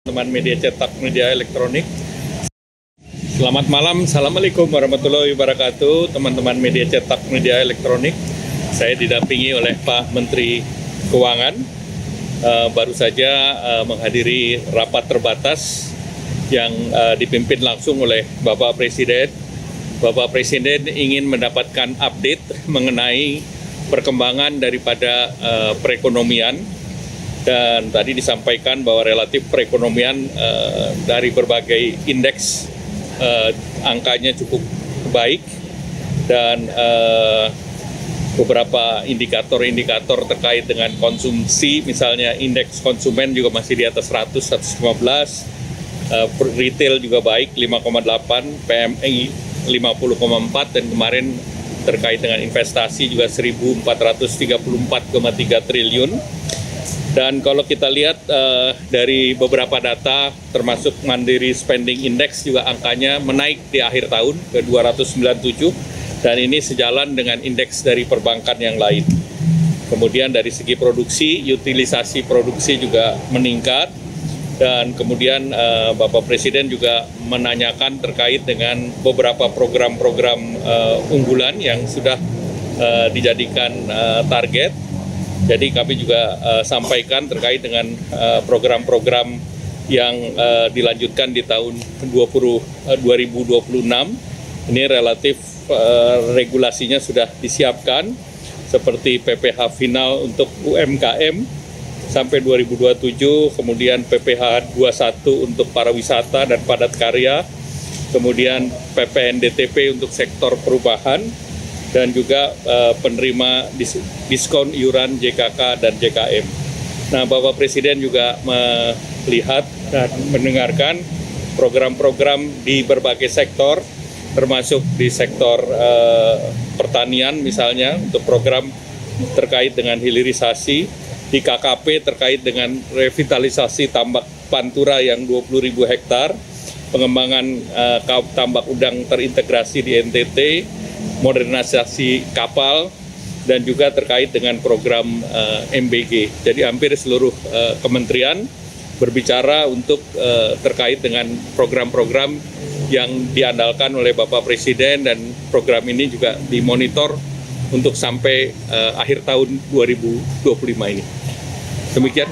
Teman media cetak, media elektronik. Selamat malam, Assalamualaikum warahmatullahi wabarakatuh. Teman-teman media cetak, media elektronik. Saya didampingi oleh Pak Menteri Keuangan. Baru saja menghadiri rapat terbatas yang dipimpin langsung oleh Bapak Presiden. Bapak Presiden ingin mendapatkan update mengenai perkembangan daripada perekonomian. Dan tadi disampaikan bahwa relatif perekonomian dari berbagai indeks angkanya cukup baik dan beberapa indikator-indikator terkait dengan konsumsi, misalnya indeks konsumen juga masih di atas 100, 115, retail juga baik 5,8, PMI 50,4 dan kemarin terkait dengan investasi juga 1.434,3 triliun. Dan kalau kita lihat dari beberapa data, termasuk Mandiri Spending Index juga angkanya menaik di akhir tahun ke 297, dan ini sejalan dengan indeks dari perbankan yang lain. Kemudian dari segi produksi, utilisasi produksi juga meningkat, dan kemudian Bapak Presiden juga menanyakan terkait dengan beberapa program-program unggulan yang sudah dijadikan target. Jadi kami juga sampaikan terkait dengan program-program yang dilanjutkan di tahun 2026. Ini relatif regulasinya sudah disiapkan, seperti PPh final untuk UMKM sampai 2027, kemudian PPh 21 untuk para wisata dan padat karya, kemudian PPNDTP untuk sektor perubahan, dan juga penerima diskon iuran JKK dan JKM. Nah, Bapak Presiden juga melihat dan mendengarkan program-program di berbagai sektor, termasuk di sektor pertanian misalnya, untuk program terkait dengan hilirisasi, di KKP terkait dengan revitalisasi tambak Pantura yang 20.000 hektar, pengembangan tambak udang terintegrasi di NTT, modernisasi kapal, dan juga terkait dengan program MBG. Jadi hampir seluruh kementerian berbicara untuk terkait dengan program-program yang diandalkan oleh Bapak Presiden, dan program ini juga dimonitor untuk sampai akhir tahun 2025 ini. Demikian.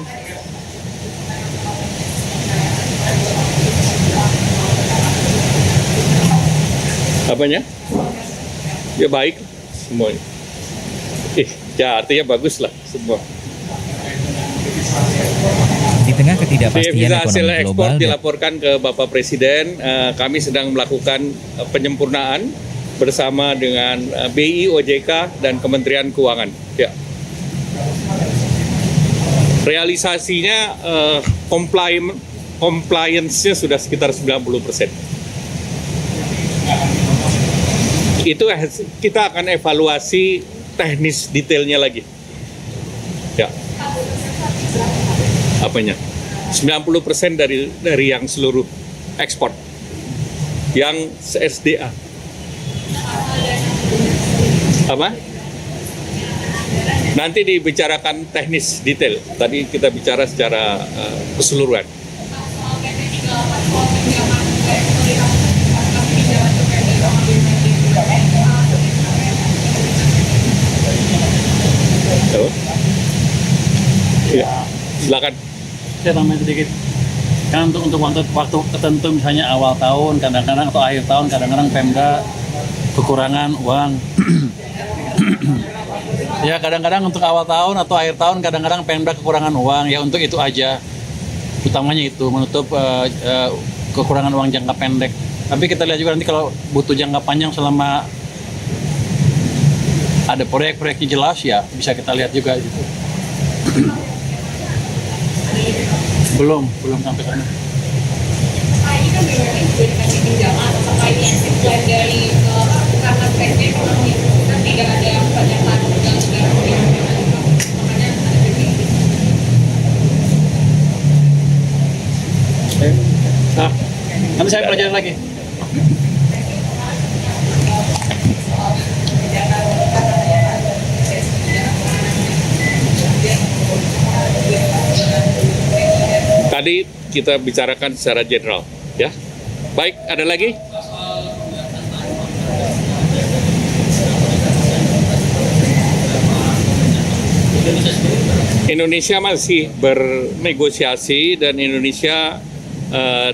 Apanya? Ya baik semuanya. Ya artinya bagus lah semua. Di tengah ketidakpastian hasil ekonomi ekspor global dilaporkan ke Bapak Presiden. Kami sedang melakukan penyempurnaan bersama dengan BI, OJK, dan Kementerian Keuangan. Ya. Realisasinya compliance-nya sudah sekitar 90%. Itu kita akan evaluasi teknis detailnya lagi. Ya. Apanya? 90% dari yang seluruh ekspor yang SDA. Apa? Nanti dibicarakan teknis detail. Tadi kita bicara secara keseluruhan. Ya, silakan. Saya tambahin sedikit. Kan untuk waktu tertentu, misalnya awal tahun, kadang-kadang atau akhir tahun, kadang-kadang Pemda kekurangan uang. Ya, kadang-kadang untuk awal tahun atau akhir tahun, kadang-kadang Pemda kekurangan uang. Ya, untuk itu aja. Utamanya itu, menutup kekurangan uang jangka pendek. Tapi kita lihat juga nanti kalau butuh jangka panjang, selama ada proyek-proyeknya jelas, ya bisa kita lihat juga gitu. Belum sampai sana. Ini kan memang sudah dikasih pinjaman, apakah ini exit plan dari karena presiden kan tidak ada banyak lagu yang sudah makanya ada PPI. Nanti saya pelajari lagi. tadi kita bicarakan secara general, ya. Baik, ada lagi? Indonesia masih bernegosiasi dan Indonesia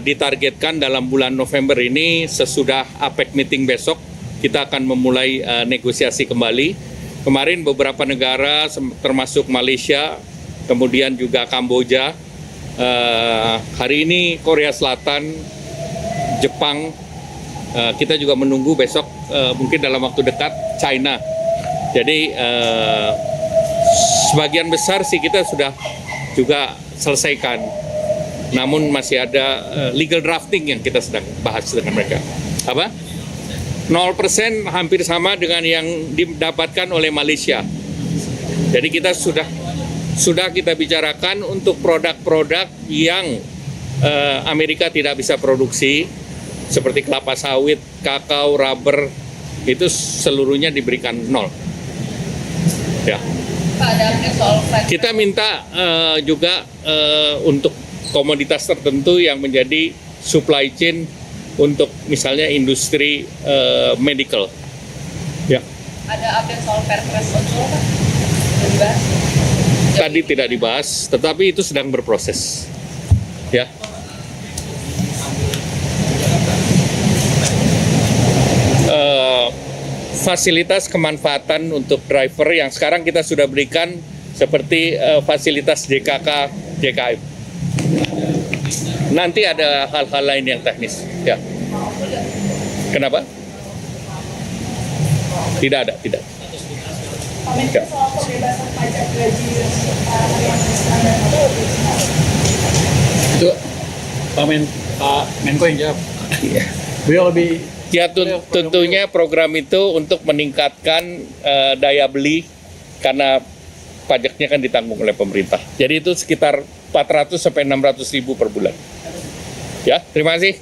ditargetkan dalam bulan November ini sesudah APEC meeting besok kita akan memulai negosiasi kembali. Kemarin beberapa negara termasuk Malaysia, kemudian juga Kamboja, hari ini Korea Selatan, Jepang, kita juga menunggu besok mungkin dalam waktu dekat China. Jadi sebagian besar sih kita sudah juga selesaikan, namun masih ada legal drafting yang kita sedang bahas dengan mereka. Apa? 0% hampir sama dengan yang didapatkan oleh Malaysia. Jadi kita sudah kita bicarakan untuk produk-produk yang Amerika tidak bisa produksi, seperti kelapa sawit, kakao, rubber, itu seluruhnya diberikan 0. Ya. Kita minta juga untuk komoditas tertentu yang menjadi supply chain untuk misalnya industri medical. Ya. Ada update soal Perpres Onsol, Pak? Dibahas? Tadi tidak dibahas, tetapi itu sedang berproses. Ya. Fasilitas kemanfaatan untuk driver yang sekarang kita sudah berikan seperti fasilitas JKK, JKM. Nanti ada hal-hal lain yang teknis. Ya. Kenapa? Tidak ada, tidak. Ya. Soal pembebasan pajak gaji yang standar Itu Pak Menko yang jawab. Beliau lebih Ya tentunya program itu untuk meningkatkan daya beli karena pajaknya kan ditanggung oleh pemerintah. Jadi itu sekitar 400 sampai 600 ribu per bulan. Ya, terima kasih.